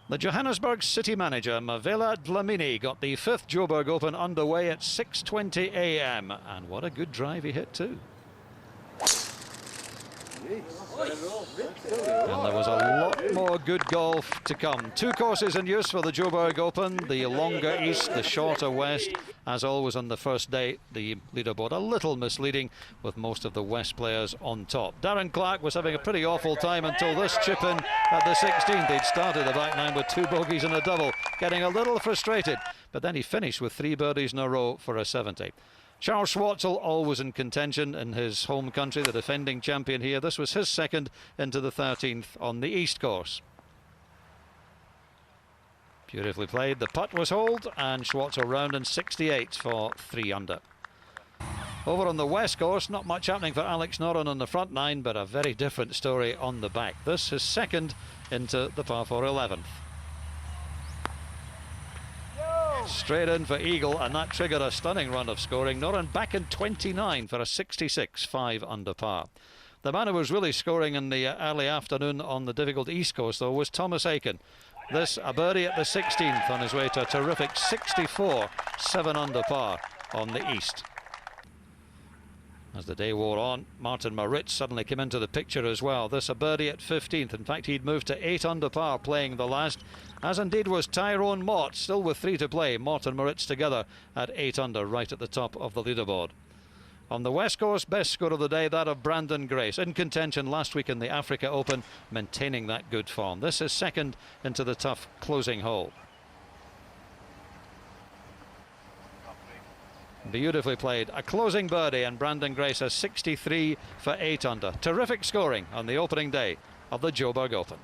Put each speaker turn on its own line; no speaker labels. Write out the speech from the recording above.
The Johannesburg city manager, Mavela Dlamini, got the 5th Joburg Open underway at 6:20 a.m. And what a good drive he hit too. And there was a lot more good golf to come. 2 courses in use for the Joburg Open, the longer east, the shorter west. As always on the first day, the leaderboard a little misleading with most of the west players on top. Darren Clarke was having a pretty awful time until this chip in at the 16th. He'd started the back nine with 2 bogeys and a double, getting a little frustrated, but then he finished with 3 birdies in a row for a 70. Charles Schwartzel, always in contention in his home country, the defending champion here. This was his second into the 13th on the East course. Beautifully played. The putt was holed, and Schwartzel round in 68 for 3 under. Over on the West course, not much happening for Alex Noren on the front 9, but a very different story on the back. This is second into the par 4 11th. Straight in for eagle, and that triggered a stunning run of scoring. Noren back in 29 for a 66, 5 under par. The man who was really scoring in the early afternoon on the difficult East course, though, was Thomas Aiken. This a birdie at the 16th on his way to a terrific 64, 7 under par on the East. As the day wore on, Martin Maritz suddenly came into the picture as well. This a birdie at 15th. In fact, he'd moved to 8 under par playing the last, as indeed was Tyrone Mott, still with 3 to play. Mott and Maritz together at 8 under, right at the top of the leaderboard. On the West Coast, best score of the day, that of Brandon Grace, in contention last week in the Africa Open, maintaining that good form. This is second into the tough closing hole. Beautifully played, a closing birdie, and Brandon Grace has 63 for 8 under. Terrific scoring on the opening day of the Joburg Open.